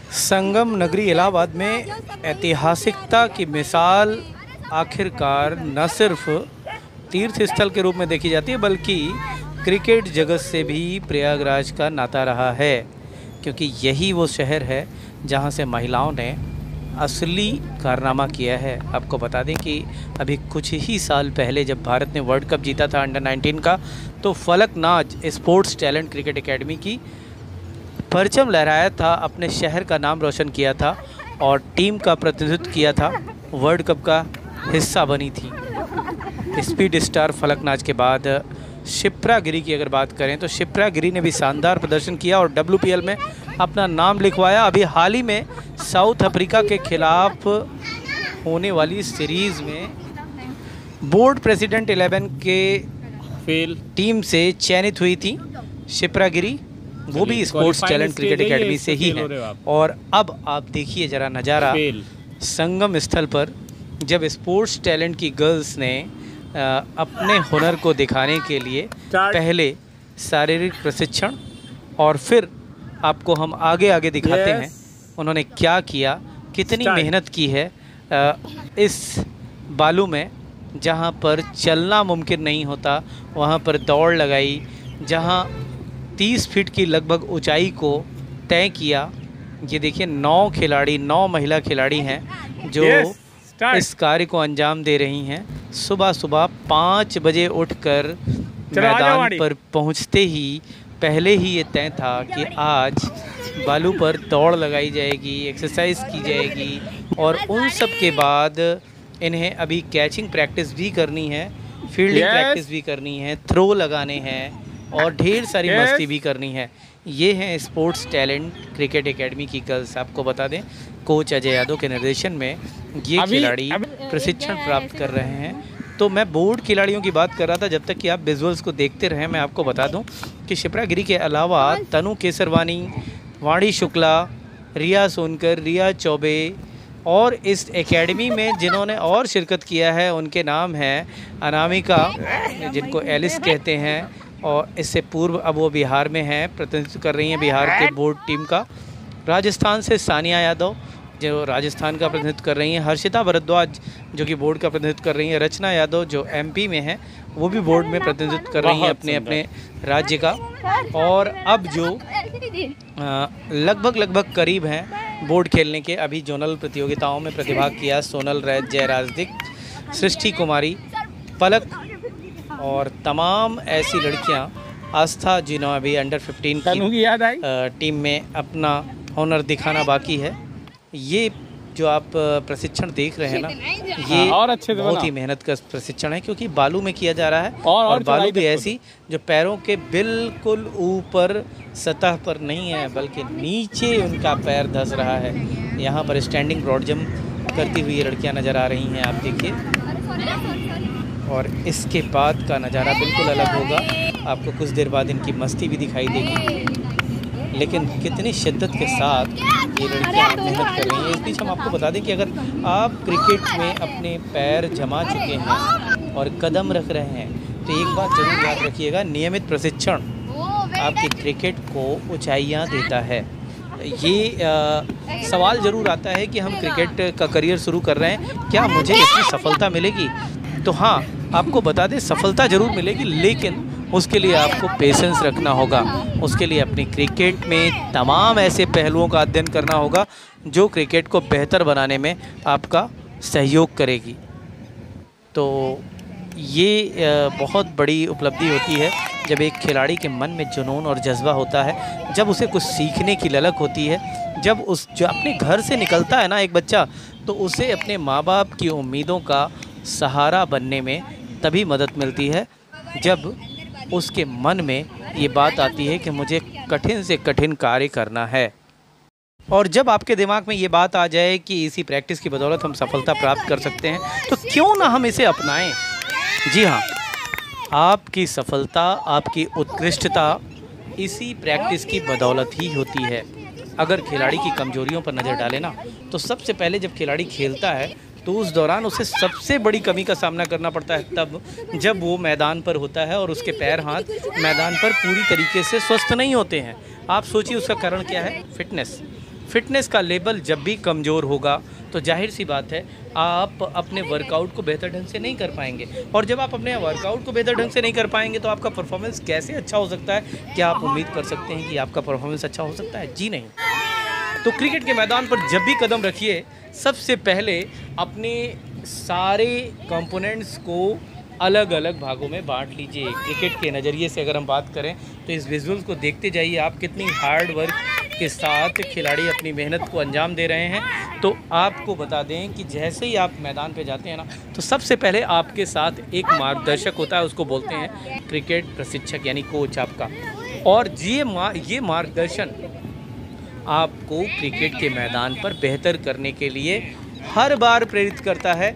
संगम नगरी इलाहाबाद में ऐतिहासिकता की मिसाल आखिरकार न सिर्फ तीर्थ स्थल के रूप में देखी जाती है बल्कि क्रिकेट जगत से भी प्रयागराज का नाता रहा है, क्योंकि यही वो शहर है जहां से महिलाओं ने असली कारनामा किया है। आपको बता दें कि अभी कुछ ही साल पहले जब भारत ने वर्ल्ड कप जीता था अंडर 19 का, तो Falaknaz sports talent cricket academy की परचम लहराया था, अपने शहर का नाम रोशन किया था और टीम का प्रतिनिधित्व किया था, वर्ल्ड कप का हिस्सा बनी थी। स्पीड स्टार फलकनाज के बाद शिप्रा गिरी की अगर बात करें तो शिप्रा गिरी ने भी शानदार प्रदर्शन किया और WPL में अपना नाम लिखवाया। अभी हाल ही में साउथ अफ्रीका के खिलाफ होने वाली सीरीज़ में बोर्ड प्रेसिडेंट 11 के टीम से चयनित हुई थी शिप्रा गिरी, वो भी स्पोर्ट्स टैलेंट क्रिकेट एकेडमी से ही है। और अब आप देखिए ज़रा नज़ारा संगम स्थल पर, जब स्पोर्ट्स टैलेंट की गर्ल्स ने अपने हुनर को दिखाने के लिए पहले शारीरिक प्रशिक्षण और फिर आपको हम आगे आगे दिखाते हैं उन्होंने क्या किया, कितनी मेहनत की है इस बालू में जहां पर चलना मुमकिन नहीं होता, वहां पर दौड़ लगाई, जहां 30 फीट की लगभग ऊंचाई को तय किया। ये देखिए 9 महिला खिलाड़ी हैं जो इस कार्य को अंजाम दे रही हैं। सुबह सुबह 5 बजे उठकर मैदान पर पहुंचते ही पहले ही ये तय था कि आज बालू पर दौड़ लगाई जाएगी, एक्सरसाइज की जाएगी और उन सब के बाद इन्हें अभी कैचिंग प्रैक्टिस भी करनी है, फील्डिंग प्रैक्टिस भी करनी है, थ्रो लगाने हैं और ढेर सारी मस्ती भी करनी है। ये हैं स्पोर्ट्स टैलेंट क्रिकेट एकेडमी की गर्ल्स। आपको बता दें कोच अजय यादव के निर्देशन में ये खिलाड़ी प्रशिक्षण प्राप्त कर रहे हैं। तो मैं बोर्ड खिलाड़ियों की बात कर रहा था, जब तक कि आप विजुअल्स को देखते रहें मैं आपको बता दूं कि शिप्रा गिरी के अलावा तनु केसरवानी, वाणी शुक्ला, रिया सोनकर, रिया चौबे और इस एकेडमी में जिन्होंने और शिरकत किया है उनके नाम हैं अनामिका, जिनको एलिस कहते हैं, और इससे पूर्व अब वो बिहार में हैं, प्रतिनिधित्व कर रही हैं बिहार के बोर्ड टीम का। राजस्थान से सानिया यादव जो राजस्थान का प्रतिनिधित्व कर रही हैं, हर्षिता भारद्वाज जो कि बोर्ड का प्रतिनिधित्व कर रही हैं, रचना यादव जो MP में हैं वो भी बोर्ड में प्रतिनिधित्व कर रही हैं अपने राज्य का। और अब जो लगभग करीब हैं बोर्ड खेलने के, अभी जोनल प्रतियोगिताओं में प्रतिभाग किया सोनल रैत, जय राजदिक, सृष्टि कुमारी, पलक और तमाम ऐसी लड़कियां, आस्था जिन्होंने अभी अंडर 15 की टीम में अपना हुनर दिखाना बाकी है। ये जो आप प्रशिक्षण देख रहे हैं ना, ये और अच्छे बहुत ही मेहनत का प्रशिक्षण है, क्योंकि बालू में किया जा रहा है और बालू भी ऐसी जो पैरों के बिल्कुल ऊपर सतह पर नहीं है बल्कि नीचे उनका पैर धंस रहा है। यहाँ पर स्टैंडिंग ब्रॉड जंप करती हुई लड़कियाँ नज़र आ रही हैं, आप देखिए। और इसके बाद का नज़ारा बिल्कुल अलग होगा, आपको कुछ देर बाद इनकी मस्ती भी दिखाई देगी, लेकिन कितनी शिद्दत के साथ ये लड़कियाँ मेहनत कर रही हैं। इस बीच हम आपको बता दें कि अगर आप क्रिकेट में अपने पैर जमा चुके हैं और कदम रख रहे हैं तो एक बात जरूर याद रखिएगा, नियमित प्रशिक्षण आपके क्रिकेट को ऊंचाइयाँ देता है। ये सवाल ज़रूर आता है कि हम क्रिकेट का करियर शुरू कर रहे हैं, क्या मुझे इसमें सफलता मिलेगी? तो हाँ, आपको बता दें सफलता ज़रूर मिलेगी, लेकिन उसके लिए आपको पेशेंस रखना होगा। उसके लिए अपनी क्रिकेट में तमाम ऐसे पहलुओं का अध्ययन करना होगा जो क्रिकेट को बेहतर बनाने में आपका सहयोग करेगी। तो ये बहुत बड़ी उपलब्धि होती है जब एक खिलाड़ी के मन में जुनून और जज्बा होता है, जब उसे कुछ सीखने की ललक होती है, जब जो अपने घर से निकलता है ना एक बच्चा, तो उसे अपने माँ बाप की उम्मीदों का सहारा बनने में तभी मदद मिलती है जब उसके मन में ये बात आती है कि मुझे कठिन से कठिन कार्य करना है। और जब आपके दिमाग में ये बात आ जाए कि इसी प्रैक्टिस की बदौलत हम सफलता प्राप्त कर सकते हैं, तो क्यों ना हम इसे अपनाएं। जी हाँ, आपकी सफलता, आपकी उत्कृष्टता इसी प्रैक्टिस की बदौलत ही होती है। अगर खिलाड़ी की कमजोरियों पर नज़र डालें ना, तो सबसे पहले जब खिलाड़ी खेलता है तो उस दौरान उसे सबसे बड़ी कमी का सामना करना पड़ता है तब जब वो मैदान पर होता है और उसके पैर हाथ मैदान पर पूरी तरीके से स्वस्थ नहीं होते हैं। आप सोचिए उसका कारण क्या है? फिटनेस का लेवल जब भी कमज़ोर होगा तो जाहिर सी बात है आप अपने वर्कआउट को बेहतर ढंग से नहीं कर पाएंगे, और जब आप अपने वर्कआउट को बेहतर ढंग से नहीं कर पाएंगे तो आपका परफॉर्मेंस कैसे अच्छा हो सकता है? क्या आप उम्मीद कर सकते हैं कि आपका परफॉर्मेंस अच्छा हो सकता है? जी नहीं। तो क्रिकेट के मैदान पर जब भी कदम रखिए, सबसे पहले अपने सारे कंपोनेंट्स को अलग अलग भागों में बांट लीजिए। क्रिकेट के नज़रिए से अगर हम बात करें तो इस विजुअल्स को देखते जाइए आप कितनी हार्ड वर्क के साथ खिलाड़ी अपनी मेहनत को अंजाम दे रहे हैं। तो आपको बता दें कि जैसे ही आप मैदान पे जाते हैं ना, तो सबसे पहले आपके साथ एक मार्गदर्शक होता है, उसको बोलते हैं क्रिकेट प्रशिक्षक यानी कोच आपका। और ये मार्गदर्शन आपको क्रिकेट के मैदान पर बेहतर करने के लिए हर बार प्रेरित करता है,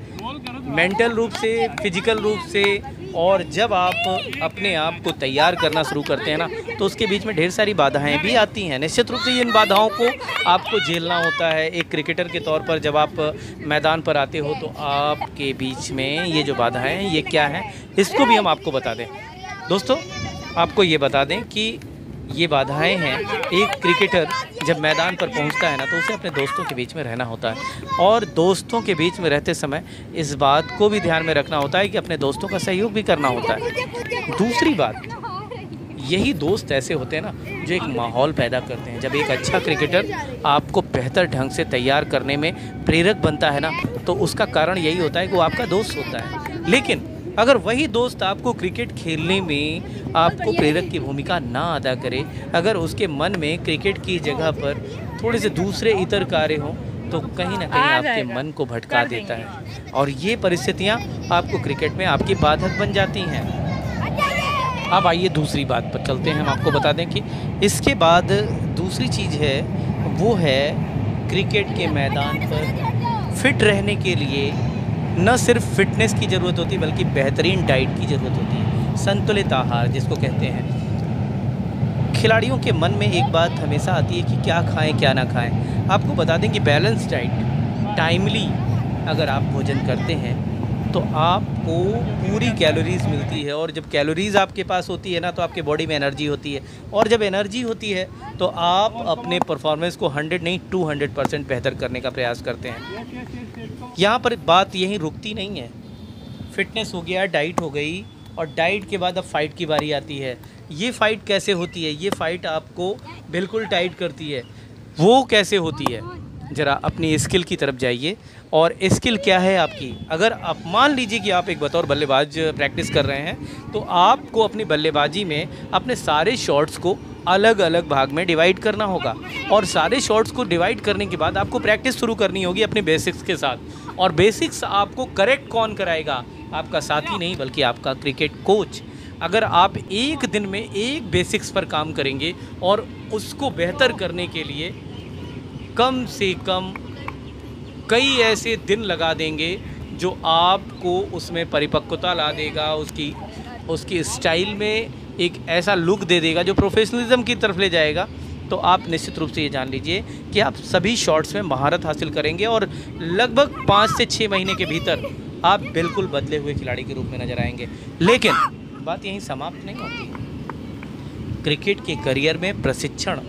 मेंटल रूप से, फिजिकल रूप से। और जब आप अपने आप को तैयार करना शुरू करते हैं ना, तो उसके बीच में ढेर सारी बाधाएं भी आती हैं। निश्चित रूप से इन बाधाओं को आपको झेलना होता है। एक क्रिकेटर के तौर पर जब आप मैदान पर आते हो तो आपके बीच में ये जो बाधाएं हैं ये क्या हैं, इसको भी हम आपको बता दें। दोस्तों, आपको ये बता दें कि ये बाधाएं हैं, एक क्रिकेटर जब मैदान पर पहुंचता है ना, तो उसे अपने दोस्तों के बीच में रहना होता है, और दोस्तों के बीच में रहते समय इस बात को भी ध्यान में रखना होता है कि अपने दोस्तों का सहयोग भी करना होता है। दूसरी बात, यही दोस्त ऐसे होते हैं ना जो एक माहौल पैदा करते हैं। जब एक अच्छा क्रिकेटर आपको बेहतर ढंग से तैयार करने में प्रेरक बनता है ना, तो उसका कारण यही होता है कि वो आपका दोस्त होता है। लेकिन अगर वही दोस्त आपको क्रिकेट खेलने में आपको प्रेरक की भूमिका ना अदा करे, अगर उसके मन में क्रिकेट की जगह पर थोड़े से दूसरे इतर कार्य हों, तो कहीं ना कहीं आपके मन को भटका देता है, और ये परिस्थितियाँ आपको क्रिकेट में आपकी बाधक बन जाती हैं। अब आइए दूसरी बात पर चलते हैं। हम आपको बता दें कि इसके बाद दूसरी चीज़ है, वो है क्रिकेट के मैदान पर फिट रहने के लिए न सिर्फ फिटनेस की ज़रूरत होती है बल्कि बेहतरीन डाइट की ज़रूरत होती है, संतुलित आहार जिसको कहते हैं। खिलाड़ियों के मन में एक बात हमेशा आती है कि क्या खाएं क्या ना खाएं। आपको बता दें कि बैलेंस डाइट, टाइमली अगर आप भोजन करते हैं तो आपको पूरी कैलोरीज़ मिलती है, और जब कैलोरीज़ आपके पास होती है ना, तो आपके बॉडी में एनर्जी होती है, और जब एनर्जी होती है तो आप अपने परफॉर्मेंस को 100 नहीं 200% बेहतर करने का प्रयास करते हैं। यहाँ पर बात यहीं रुकती नहीं है। फिटनेस हो गया, डाइट हो गई, और डाइट के बाद अब फ़ाइट की बारी आती है। ये फ़ाइट कैसे होती है? ये फ़ाइट आपको बिल्कुल टाइट करती है। वो कैसे होती है? ज़रा अपनी स्किल की तरफ जाइए। और स्किल क्या है आपकी? अगर आप मान लीजिए कि आप एक बतौर बल्लेबाज प्रैक्टिस कर रहे हैं, तो आपको अपनी बल्लेबाजी में अपने सारे शॉट्स को अलग अलग भाग में डिवाइड करना होगा, और सारे शॉट्स को डिवाइड करने के बाद आपको प्रैक्टिस शुरू करनी होगी अपने बेसिक्स के साथ। और बेसिक्स आपको करेक्ट कौन कराएगा? आपका साथी नहीं बल्कि आपका क्रिकेट कोच। अगर आप एक दिन में एक बेसिक्स पर काम करेंगे और उसको बेहतर करने के लिए कम से कम कई ऐसे दिन लगा देंगे जो आपको उसमें परिपक्वता ला देगा, उसकी स्टाइल में एक ऐसा लुक दे देगा जो प्रोफेशनलिज्म की तरफ ले जाएगा, तो आप निश्चित रूप से ये जान लीजिए कि आप सभी शॉट्स में महारत हासिल करेंगे, और लगभग 5 से 6 महीने के भीतर आप बिल्कुल बदले हुए खिलाड़ी के रूप में नजर आएंगे। लेकिन बात यहीं समाप्त नहीं होती। क्रिकेट के करियर में प्रशिक्षण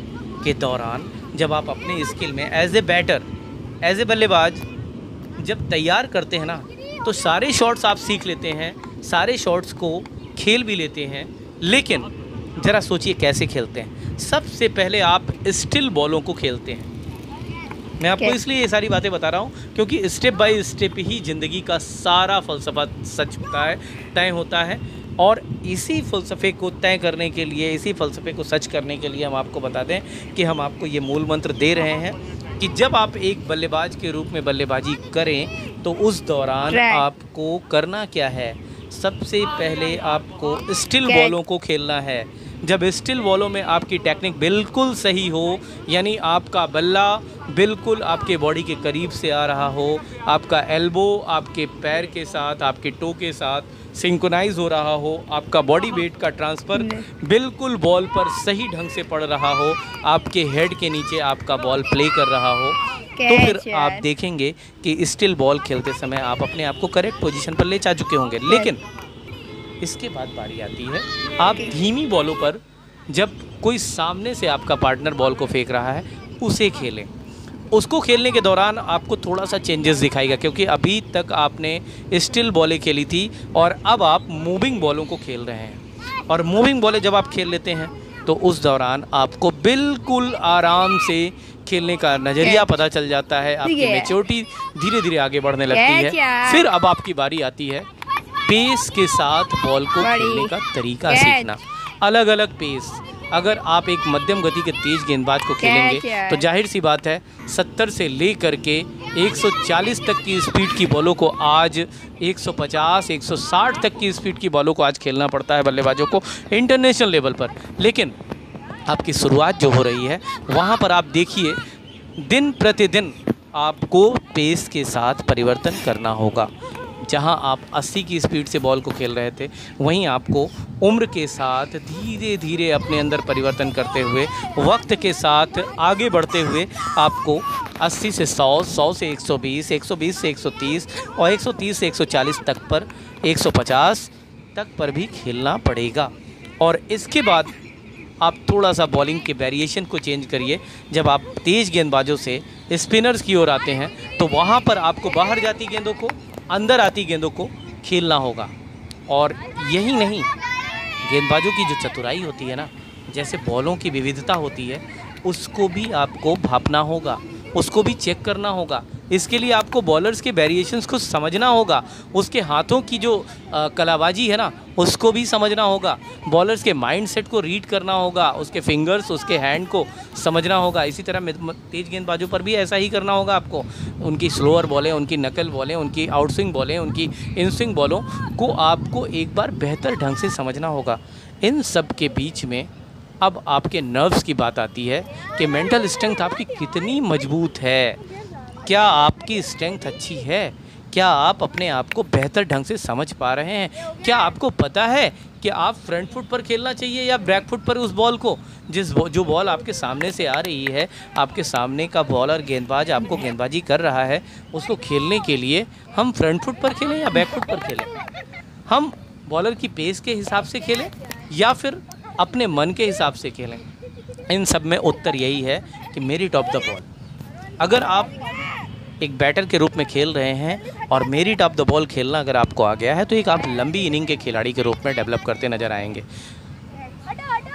के दौरान जब आप अपने स्किल में as a batter, as a बल्लेबाज जब तैयार करते हैं ना, तो सारे शॉट्स आप सीख लेते हैं, सारे शॉट्स को खेल भी लेते हैं। लेकिन ज़रा सोचिए कैसे खेलते हैं। सबसे पहले आप स्टिल बॉलों को खेलते हैं। मैं आपको इसलिए ये सारी बातें बता रहा हूँ क्योंकि स्टेप बाय स्टेप ही ज़िंदगी का सारा फ़लसफ़ा सच होता है, तय होता है। और इसी फ़लसफ़े को तय करने के लिए, इसी फ़लसफ़े को सच करने के लिए हम आपको बता दें कि हम आपको ये मूल मंत्र दे रहे हैं कि जब आप एक बल्लेबाज के रूप में बल्लेबाजी करें तो उस दौरान आपको करना क्या है? सबसे पहले आपको स्टिल बॉलों को खेलना है। जब स्टिल बॉलों में आपकी टेक्निक बिल्कुल सही हो, यानी आपका बल्ला बिल्कुल आपके बॉडी के करीब से आ रहा हो, आपका एल्बो आपके पैर के साथ, आपके टो के साथ सिंक्रोनाइज हो रहा हो, आपका बॉडी वेट का ट्रांसफ़र बिल्कुल बॉल पर सही ढंग से पड़ रहा हो, आपके हेड के नीचे आपका बॉल प्ले कर रहा हो, तो फिर आप देखेंगे कि स्टिल बॉल खेलते समय आप अपने आप को करेक्ट पोजीशन पर ले जा चुके होंगे। लेकिन इसके बाद बारी आती है आप धीमी बॉलों पर, जब कोई सामने से आपका पार्टनर बॉल को फेंक रहा है उसे खेलें। उसको खेलने के दौरान आपको थोड़ा सा चेंजेस दिखाएगा, क्योंकि अभी तक आपने स्टिल बॉलें खेली थी और अब आप मूविंग बॉलों को खेल रहे हैं। और मूविंग बॉलें जब आप खेल लेते हैं तो उस दौरान आपको बिल्कुल आराम से खेलने का नज़रिया पता चल जाता है, आपकी मैच्योरिटी धीरे धीरे आगे बढ़ने लगती है। फिर अब आपकी बारी आती है पेस के साथ बॉल को खेलने का तरीका सीखना। अलग अलग पेस, अगर आप एक मध्यम गति के तेज गेंदबाज को खेलेंगे तो जाहिर सी बात है 70 से लेकर के 140 तक की स्पीड की बॉलों को आज 150, 160 तक की स्पीड की बॉलों को आज खेलना पड़ता है बल्लेबाजों को इंटरनेशनल लेवल पर। लेकिन आपकी शुरुआत जो हो रही है वहाँ पर आप देखिए दिन प्रतिदिन आपको पेस के साथ परिवर्तन करना होगा। जहां आप 80 की स्पीड से बॉल को खेल रहे थे, वहीं आपको उम्र के साथ धीरे धीरे अपने अंदर परिवर्तन करते हुए, वक्त के साथ आगे बढ़ते हुए आपको 80 से 100, 100 से 120, 120 से 130 और 130 से 140 तक पर, 150 तक पर भी खेलना पड़ेगा। और इसके बाद आप थोड़ा सा बॉलिंग के वेरिएशन को चेंज करिए। जब आप तेज़ गेंदबाजों से स्पिनर्स की ओर आते हैं तो वहाँ पर आपको बाहर जाती गेंदों को, अंदर आती गेंदों को खेलना होगा। और यही नहीं, गेंदबाजों की जो चतुराई होती है ना, जैसे बॉलों की विविधता होती है, उसको भी आपको भापना होगा, उसको भी चेक करना होगा। इसके लिए आपको बॉलर्स के वेरिएशंस को समझना होगा, उसके हाथों की जो कलाबाजी है ना उसको भी समझना होगा, बॉलर्स के माइंडसेट को रीड करना होगा, उसके फिंगर्स, उसके हैंड को समझना होगा। इसी तरह तेज गेंदबाजों पर भी ऐसा ही करना होगा आपको। उनकी स्लोअर बॉलें, उनकी नकल बॉलें, उनकी आउटस्विंग बॉलें, उनकी इनस्विंग बॉलों को आपको एक बार बेहतर ढंग से समझना होगा। इन सब के बीच में अब आपके नर्व्स की बात आती है कि मेंटल स्ट्रेंथ आपकी कितनी मजबूत है, क्या आपकी स्ट्रेंथ अच्छी है, क्या आप अपने आप को बेहतर ढंग से समझ पा रहे हैं, क्या आपको पता है कि आप फ्रंट फुट पर खेलना चाहिए या बैक फुट पर उस बॉल को, जो बॉल आपके सामने से आ रही है, आपके सामने का बॉलर गेंदबाज आपको गेंदबाजी कर रहा है, उसको खेलने के लिए हम फ्रंट फुट पर खेलें या बैक फुट पर खेलें, हम बॉलर की पेस के हिसाब से खेलें या फिर अपने मन के हिसाब से खेलें। इन सब में उत्तर यही है कि मेरी टॉप द बॉल। अगर आप एक बैटर के रूप में खेल रहे हैं और मेरी टॉप द बॉल खेलना अगर आपको आ गया है तो एक आप लंबी इनिंग के खिलाड़ी के रूप में डेवलप करते नज़र आएंगे।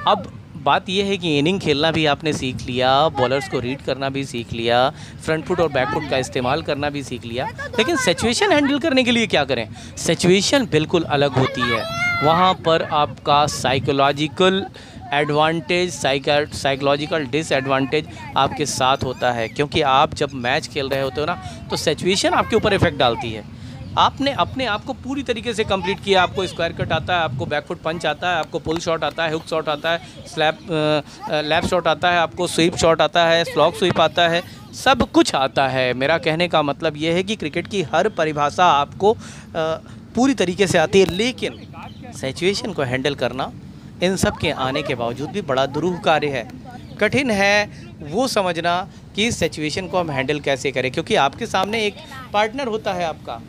अब बात यह है कि इनिंग खेलना भी आपने सीख लिया, बॉलर्स को रीड करना भी सीख लिया, फ्रंट फुट और बैक फुट का इस्तेमाल करना भी सीख लिया, लेकिन सिचुएशन हैंडल करने के लिए क्या करें? सिचुएशन बिल्कुल अलग होती है। वहाँ पर आपका साइकोलॉजिकल एडवांटेज, साइकोलॉजिकल डिसएडवांटेज आपके साथ होता है, क्योंकि आप जब मैच खेल रहे होते हो ना तो सिचुएशन आपके ऊपर इफेक्ट डालती है। आपने अपने आप को पूरी तरीके से कंप्लीट किया, आपको स्क्वायर कट आता है, आपको बैकफुट पंच आता है, आपको पुल शॉट आता है, हुक शॉट आता है, लैप शॉट आता है, आपको स्वीप शॉट आता है, स्लॉग स्वीप आता है, सब कुछ आता है। मेरा कहने का मतलब ये है कि क्रिकेट की हर परिभाषा आपको पूरी तरीके से आती है, लेकिन सिचुएशन को हैंडल करना इन सब के आने के बावजूद भी बड़ा दुरूह कार्य है। कठिन है वो समझना कि सिचुएशन को हम हैंडल कैसे करें, क्योंकि आपके सामने एक पार्टनर होता है आपका।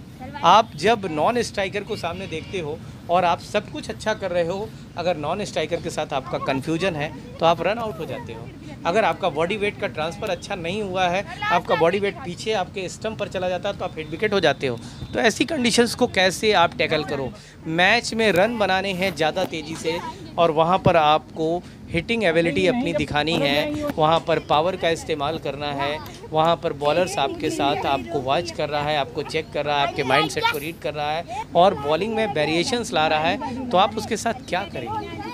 आप जब नॉन स्ट्राइकर को सामने देखते हो और आप सब कुछ अच्छा कर रहे हो, अगर नॉन स्ट्राइकर के साथ आपका कन्फ्यूजन है तो आप रन आउट हो जाते हो। अगर आपका बॉडी वेट का ट्रांसफ़र अच्छा नहीं हुआ है, आपका बॉडी वेट पीछे आपके स्टंप पर चला जाता है तो आप हिट विकेट हो जाते हो। तो ऐसी कंडीशंस को कैसे आप टैकल करो? मैच में रन बनाने हैं ज़्यादा तेज़ी से और वहाँ पर आपको हिटिंग एबिलिटी अपनी दिखानी है, वहाँ पर पावर का इस्तेमाल करना है, वहाँ पर बॉलर्स आपके साथ आपको वॉच कर रहा है, आपको चेक कर रहा है, आपके माइंडसेट को रीड कर रहा है और बॉलिंग में वेरिएशंस ला रहा है, तो आप उसके साथ क्या करेंगे?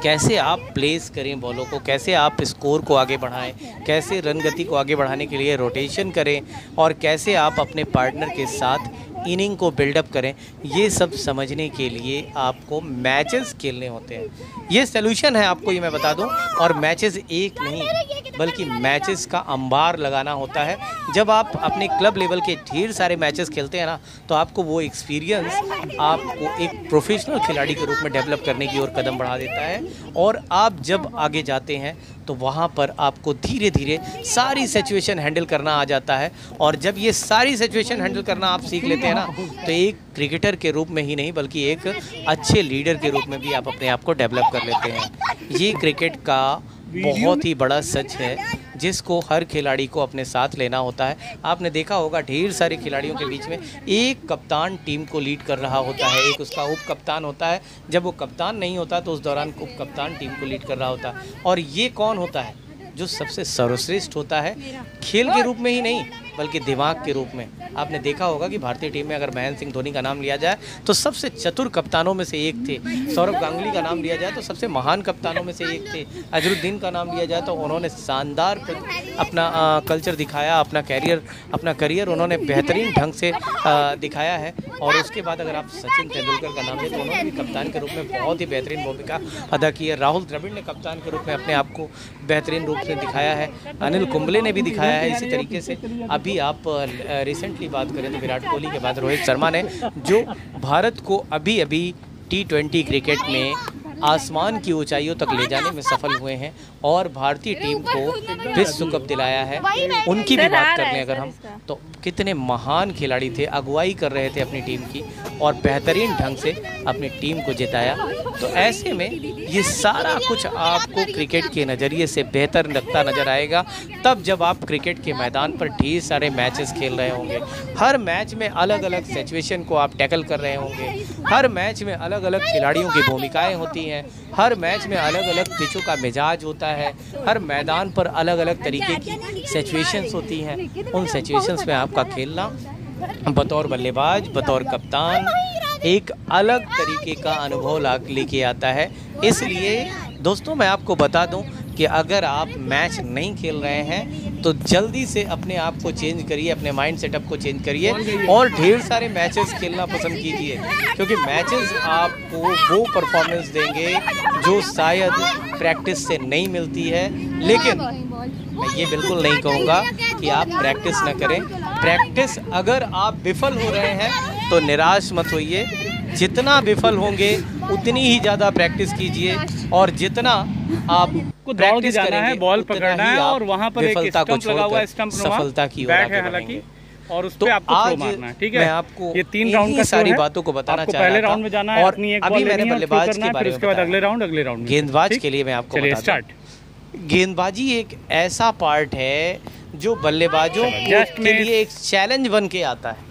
कैसे आप प्लेस करें बॉलों को, कैसे आप स्कोर को आगे बढ़ाएं, कैसे रन गति को आगे बढ़ाने के लिए रोटेशन करें और कैसे आप अपने पार्टनर के साथ इनिंग को बिल्डअप करें, ये सब समझने के लिए आपको मैचेस खेलने होते हैं। ये सॉल्यूशन है आपको, ये मैं बता दूं। और मैचेस एक नहीं बल्कि मैचेस का अंबार लगाना होता है। जब आप अपने क्लब लेवल के ढेर सारे मैचेस खेलते हैं ना, तो आपको वो एक्सपीरियंस आपको एक प्रोफेशनल खिलाड़ी के रूप में डेवलप करने की ओर कदम बढ़ा देता है। और आप जब आगे जाते हैं तो वहाँ पर आपको धीरे धीरे सारी सिचुएशन हैंडल करना आ जाता है। और जब ये सारी सिचुएशन हैंडल करना आप सीख लेते हैं ना, तो एक क्रिकेटर के रूप में ही नहीं बल्कि एक अच्छे लीडर के रूप में भी आप अपने आप को डेवलप कर लेते हैं। ये क्रिकेट का बहुत ही बड़ा सच है जिसको हर खिलाड़ी को अपने साथ लेना होता है। आपने देखा होगा ढेर सारे खिलाड़ियों के बीच में एक कप्तान टीम को लीड कर रहा होता है, एक उसका उप कप्तान होता है। जब वो कप्तान नहीं होता तो उस दौरान उप कप्तान टीम को लीड कर रहा होता है। और ये कौन होता है? जो सबसे सर्वश्रेष्ठ होता है, खेल के रूप में ही नहीं बल्कि दिमाग के रूप में। आपने देखा होगा कि भारतीय टीम में अगर महेंद्र सिंह धोनी का नाम लिया जाए तो सबसे चतुर कप्तानों में से एक थे। सौरव गांगुली का नाम लिया जाए तो सबसे महान कप्तानों में से एक थे। अजरुद्दीन का नाम लिया जाए तो उन्होंने शानदार अपना कल्चर दिखाया, अपना करियर उन्होंने बेहतरीन ढंग से दिखाया है। और उसके बाद अगर आप सचिन तेंदुलकर का नाम लें तो उन्होंने भी कप्तान के रूप में बहुत ही बेहतरीन भूमिका अदा की है। राहुल द्रविड़ ने कप्तान के रूप में अपने आप को बेहतरीन रूप से दिखाया है। अनिल कुंबले ने भी दिखाया है। इसी तरीके से अभी आप रिसेंटली बात करें तो विराट कोहली के बाद रोहित शर्मा ने, जो भारत को अभी T20 क्रिकेट में आसमान की ऊंचाइयों तक ले जाने में सफल हुए हैं और भारतीय टीम को विश्व कप दिलाया है। उनकी भी बात कर लें अगर हम, तो कितने महान खिलाड़ी थे, अगुवाई कर रहे थे अपनी टीम की और बेहतरीन ढंग से अपनी टीम को जिताया। तो ऐसे में ये सारा कुछ आपको क्रिकेट के नज़रिए से बेहतर लगता नज़र आएगा तब जब आप क्रिकेट के मैदान पर ढेर सारे मैचेस खेल रहे होंगे। हर मैच में अलग अलग सिचुएशन को आप टैकल कर रहे होंगे। हर मैच में अलग अलग खिलाड़ियों की भूमिकाएँ होती हैं। हर मैच में अलग अलग पिचों का मिजाज होता है। हर मैदान पर अलग अलग तरीके की सिचुएशंस होती हैं। उन सिचुएशंस में आपका खेलना बतौर बल्लेबाज, बतौर कप्तान एक अलग तरीके का अनुभव लेके आता है। इसलिए दोस्तों मैं आपको बता दूं कि अगर आप मैच नहीं खेल रहे हैं तो जल्दी से अपने आप को चेंज करिए, अपने माइंड सेटअप को चेंज करिए और ढेर सारे मैचेस खेलना पसंद कीजिए, क्योंकि मैचेस आपको वो परफॉर्मेंस देंगे जो शायद प्रैक्टिस से नहीं मिलती है। लेकिन मैं ये बिल्कुल नहीं कहूँगा कि आप प्रैक्टिस न करें। प्रैक्टिस अगर आप विफल हो रहे हैं तो निराश मत होइए। जितना विफल होंगे उतनी ही ज़्यादा प्रैक्टिस कीजिए और जितना आप को प्रैक्टिस करेंगे, बॉल पकड़ना है और वहाँ पर एक स्टंप लगा हुआ है, स्टंप सफलता की ओर आगे बढ़ेंगे। और उस पे आपको थ्रो मारना है, ठीक है। मैं आपको ये 3 राउंड का सारी बातों को बताना चाह रहा था। पहले राउंड में जाना है, और अपनी एक अभी मैंने बल्लेबाज के बारे में उसके बाद अगले राउंड गेंदबाज के लिए मैं आपको बता दूं, गेंदबाजी एक ऐसा पार्ट है जो बल्लेबाजों के लिए एक चैलेंज बन के आता है।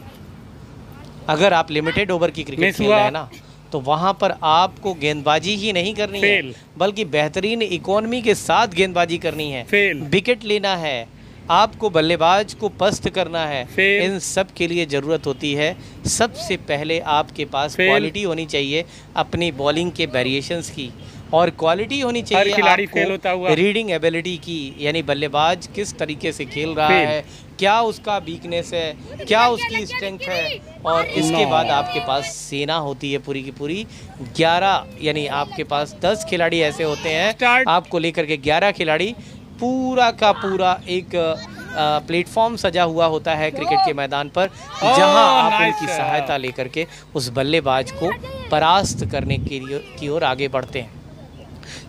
अगर आप लिमिटेड ओवर की क्रिकेट खेल रहे हैं ना, तो वहाँ पर आपको गेंदबाजी ही नहीं करनी है बल्कि बेहतरीन इकोनॉमी के साथ गेंदबाजी करनी है, विकेट लेना है, आपको बल्लेबाज को पस्त करना है। इन सब के लिए ज़रूरत होती है सबसे पहले आपके पास क्वालिटी होनी चाहिए अपनी बॉलिंग के वेरिएशंस की, और क्वालिटी होनी चाहिए खिलाड़ी फेल होता हुआ रीडिंग एबिलिटी की, यानी बल्लेबाज किस तरीके से खेल रहा है, क्या उसका वीकनेस है, क्या उसकी स्ट्रेंथ है। और इसके बाद आपके पास सेना होती है पूरी की पूरी 11, यानी आपके पास 10 खिलाड़ी ऐसे होते हैं आपको लेकर के 11 खिलाड़ी, पूरा का पूरा एक प्लेटफॉर्म सजा हुआ होता है क्रिकेट के मैदान पर, जहां आप उनकी सहायता लेकर के उस बल्लेबाज को परास्त करने की ओर आगे बढ़ते हैं।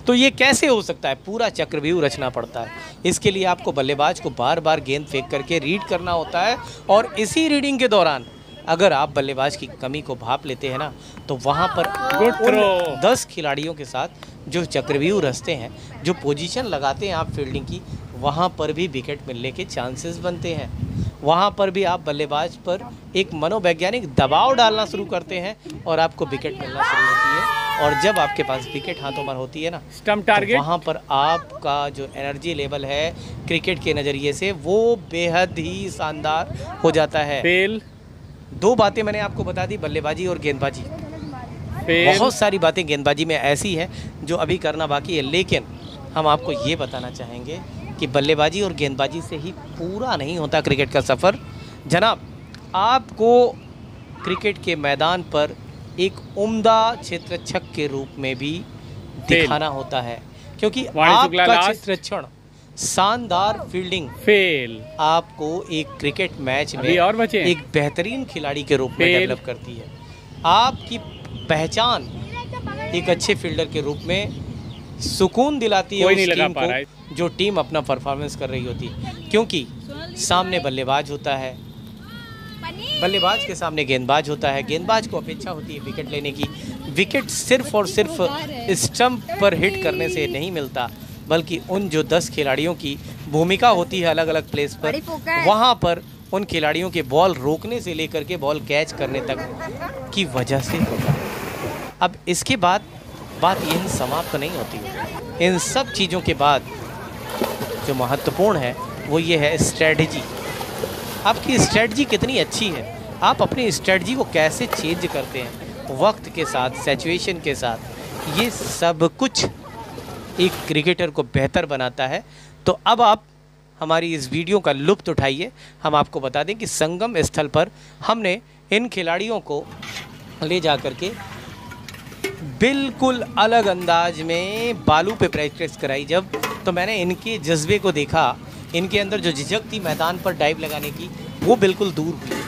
तो ये कैसे हो सकता है? पूरा चक्रव्यूह रचना पड़ता है। इसके लिए आपको बल्लेबाज को बार बार गेंद फेंक करके रीड करना होता है, और इसी रीडिंग के दौरान अगर आप बल्लेबाज की कमी को भांप लेते हैं ना, तो वहाँ पर 10 खिलाड़ियों के साथ जो चक्रव्यूह रचते हैं, जो पोजीशन लगाते हैं आप फील्डिंग की, वहाँ पर भी विकेट मिलने के चांसेस बनते हैं। वहाँ पर भी आप बल्लेबाज पर एक मनोवैज्ञानिक दबाव डालना शुरू करते हैं और आपको विकेट मिलना शुरू होती है। और जब आपके पास विकेट हाथों पर होती है ना, स्टंप टारगेट, तो वहाँ पर आपका जो एनर्जी लेवल है क्रिकेट के नज़रिए से वो बेहद ही शानदार हो जाता है। फेल 2 बातें मैंने आपको बता दी, बल्लेबाजी और गेंदबाजी। बहुत सारी बातें गेंदबाजी में ऐसी हैं जो अभी करना बाकी है, लेकिन हम आपको ये बताना चाहेंगे कि बल्लेबाजी और गेंदबाजी से ही पूरा नहीं होता क्रिकेट का सफ़र। जनाब, आपको क्रिकेट के मैदान पर एक उम्दा क्षेत्ररक्षक के रूप में भी दिखाना होता है, क्योंकि आपका क्षेत्ररक्षण शानदार फील्डिंग फेल आपको एक क्रिकेट मैच में और बचे एक बेहतरीन खिलाड़ी के रूप में डेवलप करती है। आपकी पहचान एक अच्छे फील्डर के रूप में सुकून दिलाती है उस टीम को जो टीम अपना परफॉर्मेंस कर रही होती है, क्योंकि सामने बल्लेबाज होता है, बल्लेबाज के सामने गेंदबाज होता है, गेंदबाज को अपेक्षा होती है विकेट लेने की। विकेट सिर्फ और सिर्फ स्टंप पर हिट करने से नहीं मिलता, बल्कि उन जो 10 खिलाड़ियों की भूमिका होती है अलग अलग प्लेस पर, वहाँ पर उन खिलाड़ियों के बॉल रोकने से लेकर के बॉल कैच करने तक की वजह से होता है। अब इसके बाद बात यही समाप्त नहीं होती। इन सब चीज़ों के बाद जो महत्वपूर्ण है वो ये है स्ट्रेटजी। आपकी स्ट्रेटजी कितनी अच्छी है, आप अपनी स्ट्रेटजी को कैसे चेंज करते हैं वक्त के साथ, सिचुएशन के साथ, ये सब कुछ एक क्रिकेटर को बेहतर बनाता है। तो अब आप हमारी इस वीडियो का लुत्फ़ उठाइए। हम आपको बता दें कि संगम स्थल पर हमने इन खिलाड़ियों को ले जा कर के बिल्कुल अलग अंदाज में बालू पे प्रैक्टिस कराई। जब तो मैंने इनके जज्बे को देखा, इनके अंदर जो झिझक थी मैदान पर डाइव लगाने की, वो बिल्कुल दूर हुई।